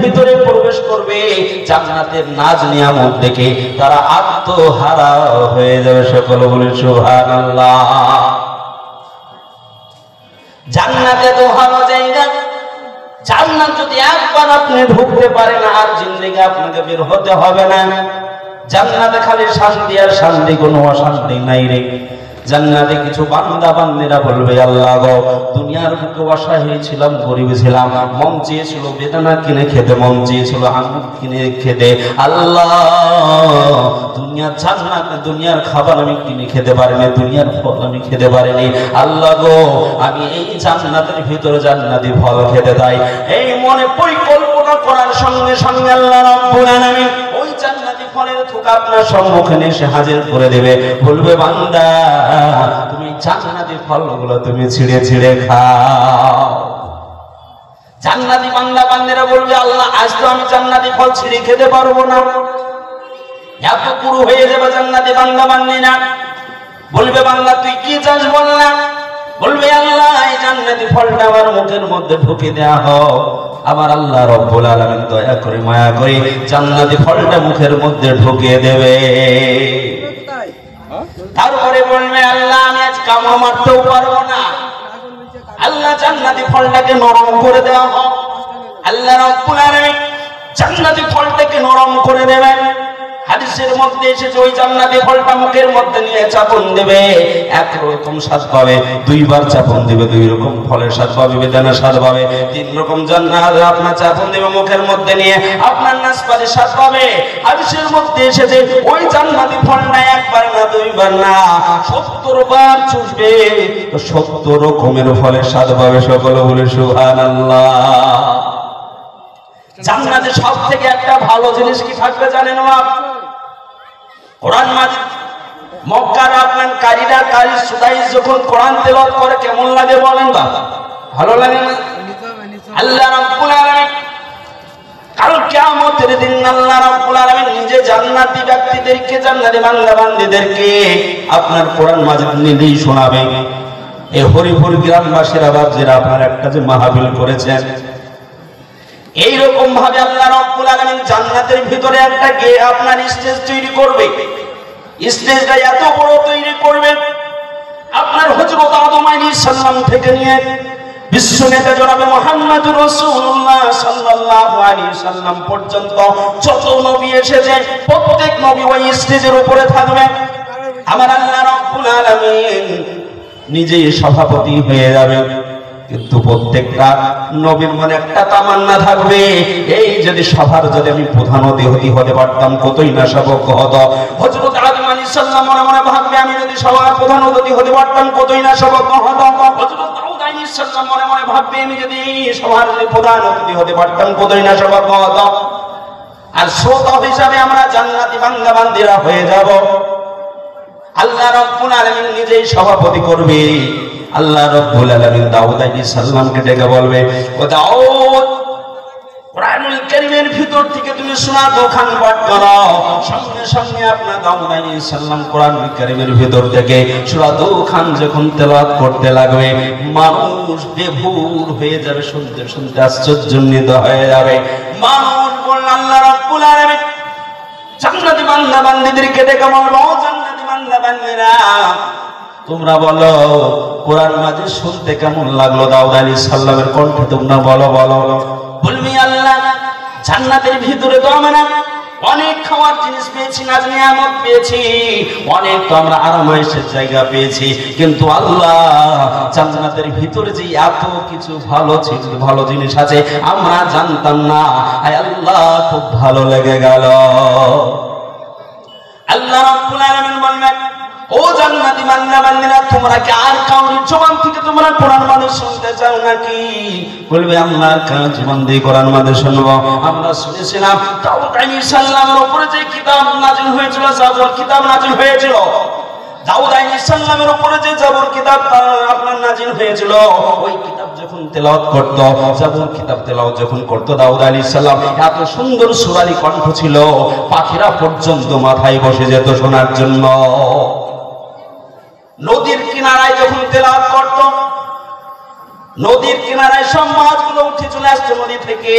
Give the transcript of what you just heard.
ভিতরে প্রবেশ করবে, জান্নাতের নাজ নিয়ামত দেখে তারা আত্মহারা হয়ে যাবে। সকলে বলে সুবহানাল্লাহ। জান্নাতে তো ভালো জায়গা, জান্নাত যদি একবার আপনি ঢুকতে পারেন আর জিন্দেগি আপনাকে বের হতে হবে না। জান্নাতে খালি শান্তি আর শান্তি, কোনো অশান্তি নাই রে। জান্নাতে কিছু বান্দা বান্দিরা বলবে, আল্লাহ গো, দুনিয়ার বুকে অসহায় ছিলাম, গরিব ছিলাম, মন চেয়েছিল বেদানা কিনে খেতে, মন চেয়েছিল আঙ্গুর কিনে খেতে, আল্লাহ দুনিয়ার জান্নাত, দুনিয়ার খাবার আমি কিনে খেতে পারিনি, দুনিয়ার ফল আমি খেতে পারিনি, আল্লাহ গো আমি এই জান্নাতের ভিতরে জান্নাতি ফল খেতে চাই। এই মনে পরিকল্পনা করার সঙ্গে সঙ্গে আল্লাহ রাব্বুল আলামিন ওই জান্নাতি ফলের থোকা আপনার সম্মুখে এসে হাজির করে দেবে, বলবে বান্দা তুমি জান্নাতি ফলগুলো তুমি ছিঁড়ে ছিঁড়ে খাও। জান্নাতি বান্দা বান্দিরা বলবে, আল্লাহ আজ তো আমি জান্নাতি ফল ছিঁড়ে খেতে পারবো না। এত পুরো হয়ে যাবে জান্নাতি বান্দা বান্দিরা। বলবে, বান্দা তুই কি চাস বল না। বলবে, আল্লাহ এই জান্নাতি ফলটা আমার মুখের মধ্যে ঢুকে দেয়া হোক। আমার আল্লাহ রব্বুল আলামিন দয়া করে মায়া করে জান্নাতি ফলটা মুখের মধ্যে ঢুকিয়ে দেবে। তারপরে বলবে, আল্লাহ আমি আজ কামড় মারতেও পারবো না। আল্লাহ জান্নাতি ফলটাকে নরম করে দেওয়া হোক। আল্লাহ রব্বুল আলামিন জান্নাতি ফলটাকে নরম করে দেবেন। হাদিসের মধ্যে এসেছে ওই জান্নাতি ফলটা মুখের মধ্যে নিয়ে চাপন দেবে, একরকম স্বাদ পাবে। দুইবার চাপন দেবে, দুই রকম ফলের স্বাদ পাবে, বেদানার স্বাদ পাবে। তিন রকম জান্নাত আপনার চাপন দেবে মুখের মধ্যে নিয়ে আপনার নাসপাতির স্বাদ পাবে। হাদিসের মধ্যে এসেছে ওই জান্নাতি ফলটা একবার না, দুইবার না, 70 বার চুষবে তো 70 রকমের ফলের স্বাদ পাবে। সকলে বলে সুবহানাল্লাহ। জান্নাতে সবথেকে একটা ভালো জিনিস কি থাকবে জানেন? কোরআন মাজিদ। মক্কার আপনার কারীরা কারি সুদাই যখন কোরআন তেলাওয়াত করে কেমন লাগে বলেন? বাবা ভালো লাগে না? আল্লাহ রাব্বুল আলামিন কাল কিয়ামতের দিন আল্লাহ রাব্বুল আলামিন নিজে জান্নাতি ব্যক্তিদেরকে, জান্নাতি বান্দা বান্দীদেরকে আপনার কোরআন মাজিদ নিজেই শোনাবে। এই হরিপুর গ্রামবাসীরা বাপজিরা আপনার একটা যে মাহফিল করেছেন, এইরকম ভাবে আল্লাহ রাব্বুল আলামিন জান্নাতের ভিতরে একটা আপনার স্টেজ তৈরি করবে। স্টেজটা এত বড় তৈরি করবে, আপনার হযরত আদম আলাইহিস সালাম থেকে নিয়ে বিশ্ব নেতা জনাবে মুহাম্মদুর রাসূলুল্লাহ সাল্লাল্লাহু আলাইহি সাল্লাম পর্যন্ত যত নবী এসেছে প্রত্যেক নবী ওই স্টেজের উপরে থাকবে। আমার আল্লাহ রাব্বুল আলামিন নিজেই সভাপতি হয়ে যাবে। কিন্তু প্রত্যেকটা নবীর মনে একটা তামান্না থাকবে, এই যদি সভার যদি আমি প্রধান অতিথি হতে পারতাম কতই না সৌভাগ্য হতো। হযরত আদম আলাইহিস সালাম মনে মনে ভাববে, আমি যদি সভার প্রধান অতিথি হতে পারতাম কতই না সৌভাগ্য হতো। হযরত দাউদ আলাইহিস সালাম মনে মনে ভাববে, আমি যদি সভার প্রধান অতিথি হতে পারতাম কতই না সৌভাগ্য হতো। আর শ্রোতা হিসাবে আমরা জান্নাতি বান্দা বান্দীরা হয়ে যাব। আল্লাহ রাব্বুল আলামিন নিজেই সভাপতি করবে। আল্লাহ রাব্বুল আলামিন দাউদ আলাইহিস সালামকে ডেকে বলবে, ও দাউদ, কোরআনুল কারীমের ভিতর থেকে তুমি সূরা দুখান পাঠ করো। সঙ্গে সঙ্গে আপনার দাউদ আলাইহিস সালাম কোরআনুল কারীমের ভিতর থেকে সূরা দুখান যখন তেলাওয়াত করতে লাগবে, মানুষ বেভুর হয়ে যাবে, শুনতে শুনতে আশ্চর্যান্বিত হয়ে যাবে। মানুষ বলল, আল্লাহ রাব্বুল আলামিন জান্নাতি বান্দা বান্দীদেরকে ডেকে বলবে, ও জান্নাতি বান্দা বান্দীরা, তোমরা বলো কোরআন মাজিদ শুনতে কেমন লাগলো? দাউদ আলাইহিস সালামের কণ্ঠে তোমরা বলো বলো। বলবি, আল্লাহ জান্নাতের ভিতরে তো আমরা অনেক খাওয়ার জিনিস পেয়েছি, নাজ নিয়ামত পেয়েছি, অনেক তো আমরা আরামায়েশের জায়গা পেয়েছি, কিন্তু আল্লাহ জান্নাতের ভিতরে যে এত কিছু ভালো জিনিস আছে আমরা জানতাম না। আয় আল্লাহ খুব ভালো লেগে গেল। আল্লাহ রাব্বুল আলামিন বললেন, ও জান্নাতি বান্দা বান্দীরা, তোমরা কি আর কাউরি জবান থেকে তোমরা কোরআন মাজিদ শুনতে চাও নাকি? বলবে, আমরা কার জীবন দিয়ে কোরআন মাজিদ শুনবো? আমরা শুনেছিলাম দাউদ আলাইহিস সালামের উপরে যে কিতাব নাযিল হয়েছিল, জাবর কিতাব নাযিল হয়েছিল, দাউদ আলাইহিস সালামের উপরে যে জাবর কিতাব আপনার নাযিল হয়েছিল, ওই কিতাব যখন তেলাওয়াত করত, জাবর কিতাব তেলাওয়াত যখন করত দাউদ আলাইহিস সালাম, এত সুন্দর সুরালি কণ্ঠ ছিল, পাখিরা পর্যন্ত মাথায় বসে যেত শোনার জন্য। নদীর কিনারায় যখন তেলাওয়াত করত, নদীর কিনারায় সব মাছগুলো উঠে চলে আসতো নদী থেকে।